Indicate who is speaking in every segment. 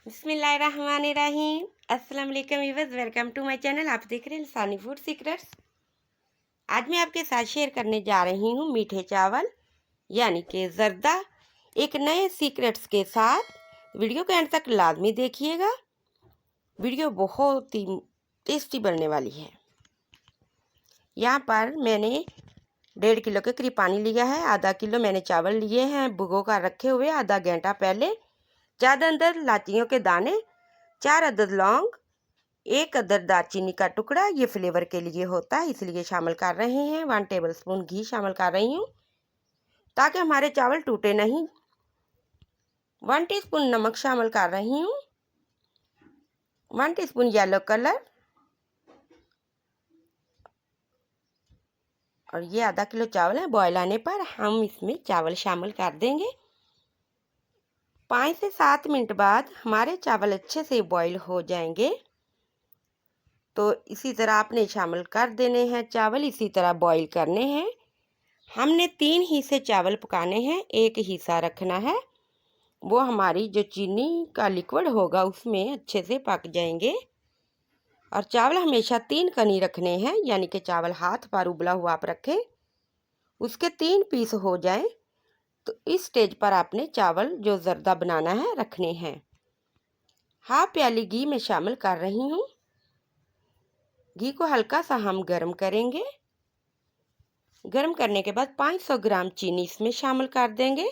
Speaker 1: बिस्मिल्लाहिर्रहमानिर्रहीम। अस्सलाम वालेकुम viewers, welcome to my channel. आप देख रहे हैं इंसानी फूड सीक्रेट्स। आज मैं आपके साथ शेयर करने जा रही हूँ मीठे चावल यानी कि जर्दा, एक नए सीक्रेट्स के साथ। वीडियो के एंड तक लाजमी देखिएगा, वीडियो बहुत ही टेस्टी बनने वाली है। यहाँ पर मैंने 1.5 किलो के करीब पानी लिया है। आधा किलो मैंने चावल लिए हैं भिगो कर रखे हुए आधा घंटा पहले। 4 अदद इलायचियों के दाने, 4 अदद लौंग, 1 अदद दालचीनी का टुकड़ा, ये फ्लेवर के लिए होता है इसलिए शामिल कर रहे हैं। 1 टेबलस्पून घी शामिल कर रही हूँ ताकि हमारे चावल टूटे नहीं। 1 टीस्पून नमक शामिल कर रही हूँ। 1 टीस्पून येलो कलर, और ये आधा किलो चावल है। बॉयल आने पर हम इसमें चावल शामिल कर देंगे। 5 से 7 मिनट बाद हमारे चावल अच्छे से बॉईल हो जाएंगे। तो इसी तरह आपने शामिल कर देने हैं चावल, इसी तरह बॉईल करने हैं। हमने 3 हिस्से चावल पकाने हैं, 1 हिस्सा रखना है। वो हमारी जो चीनी का लिक्विड होगा उसमें अच्छे से पक जाएंगे। और चावल हमेशा 3 कनी रखने हैं, यानी कि चावल हाथ पर उबला हुआ आप रखें, उसके 3 पीस हो जाएं। तो इस स्टेज पर आपने चावल जो जर्दा बनाना है रखने हैं। हाफ प्याली घी में शामिल कर रही हूँ। घी को हल्का सा हम गर्म करेंगे। गर्म करने के बाद 500 ग्राम चीनी इसमें शामिल कर देंगे।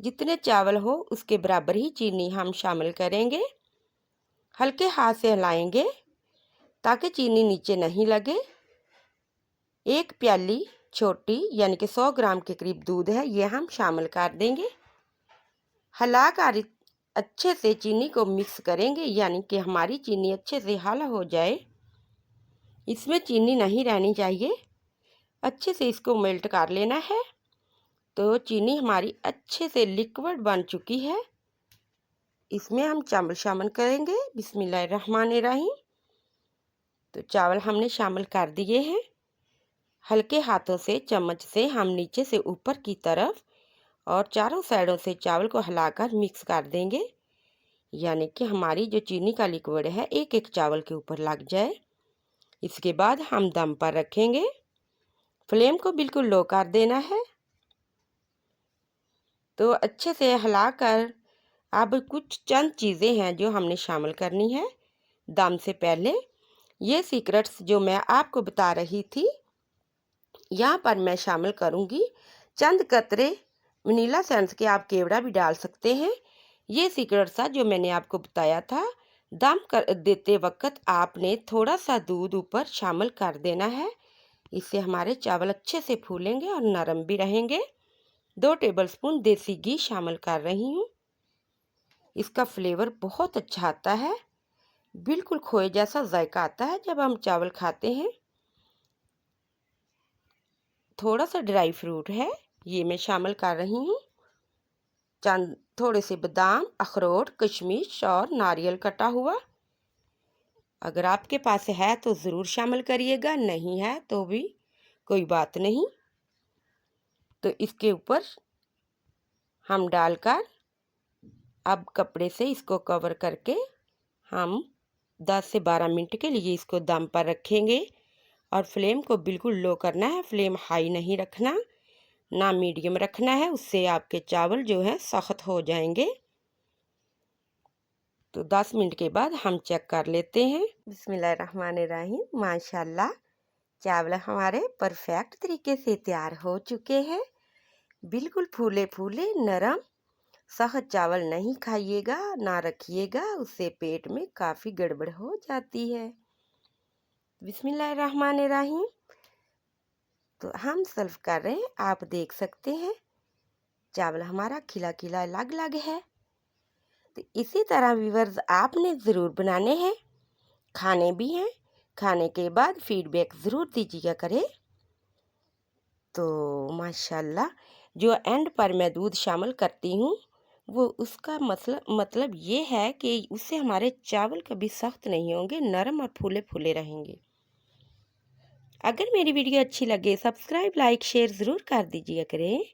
Speaker 1: जितने चावल हो उसके बराबर ही चीनी हम शामिल करेंगे। हल्के हाथ से हिलाएंगे ताकि चीनी नीचे नहीं लगे। 1 प्याली छोटी यानी कि 100 ग्राम के करीब दूध है, ये हम शामिल कर देंगे। हिलाकर अच्छे से चीनी को मिक्स करेंगे, यानी कि हमारी चीनी अच्छे से हल हो जाए। इसमें चीनी नहीं रहनी चाहिए, अच्छे से इसको मेल्ट कर लेना है। तो चीनी हमारी अच्छे से लिक्विड बन चुकी है। इसमें हम चावल शामिल करेंगे। बिस्मिल्लाहिर्रहमानिर्रहीम। तो चावल हमने शामिल कर दिए हैं। हल्के हाथों से चम्मच से हम नीचे से ऊपर की तरफ और चारों साइडों से चावल को हिलाकर मिक्स कर देंगे, यानी कि हमारी जो चीनी का लिक्विड है एक एक चावल के ऊपर लग जाए। इसके बाद हम दम पर रखेंगे। फ्लेम को बिल्कुल लो कर देना है। तो अच्छे से हिलाकर अब कुछ चंद चीज़ें हैं जो हमने शामिल करनी है दम से पहले। ये सीक्रेट्स जो मैं आपको बता रही थी, यहाँ पर मैं शामिल करूँगी चंद कतरे वनीला एसेंस के, आप केवड़ा भी डाल सकते हैं। ये सीक्रेट्स था जो मैंने आपको बताया था। दम कर देते वक्त आपने थोड़ा सा दूध ऊपर शामिल कर देना है, इससे हमारे चावल अच्छे से फूलेंगे और नरम भी रहेंगे। 2 टेबलस्पून देसी घी शामिल कर रही हूँ। इसका फ्लेवर बहुत अच्छा आता है, बिल्कुल खोए जैसा जायका आता है जब हम चावल खाते हैं। थोड़ा सा ड्राई फ्रूट है, ये मैं शामिल कर रही हूँ। चंद थोड़े से बादाम, अखरोट, किशमिश और नारियल कटा हुआ। अगर आपके पास है तो ज़रूर शामिल करिएगा, नहीं है तो भी कोई बात नहीं। तो इसके ऊपर हम डालकर अब कपड़े से इसको कवर करके हम 10 से 12 मिनट के लिए इसको दम पर रखेंगे। और फ्लेम को बिल्कुल लो करना है, फ्लेम हाई नहीं रखना, ना मीडियम रखना है, उससे आपके चावल जो है सख्त हो जाएंगे। तो 10 मिनट के बाद हम चेक कर लेते हैं। बिस्मिल्लाहिर्रहमानिर्रहीम। माशाल्लाह चावल हमारे परफेक्ट तरीके से तैयार हो चुके हैं। बिल्कुल फूले फूले नरम। सख्त चावल नहीं खाइएगा, ना रखिएगा, उससे पेट में काफ़ी गड़बड़ हो जाती है। बिस्मिल्लाहिर्रहमानिर्रहीम। तो हम सर्व कर रहे हैं, आप देख सकते हैं चावल हमारा खिला खिला अलग अलग है। तो इसी तरह व्यूअर्स आपने ज़रूर बनाने हैं, खाने भी हैं। खाने के बाद फीडबैक ज़रूर दीजिएगा करें। तो माशाल्लाह जो एंड पर मैं दूध शामिल करती हूँ वो उसका मतलब ये है कि उससे हमारे चावल कभी सख्त नहीं होंगे, नरम और फूले फूले रहेंगे। अगर मेरी वीडियो अच्छी लगे सब्सक्राइब, लाइक, शेयर ज़रूर कर दीजिए करें।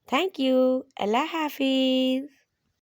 Speaker 1: Thank you. अल्लाह हाफिज़।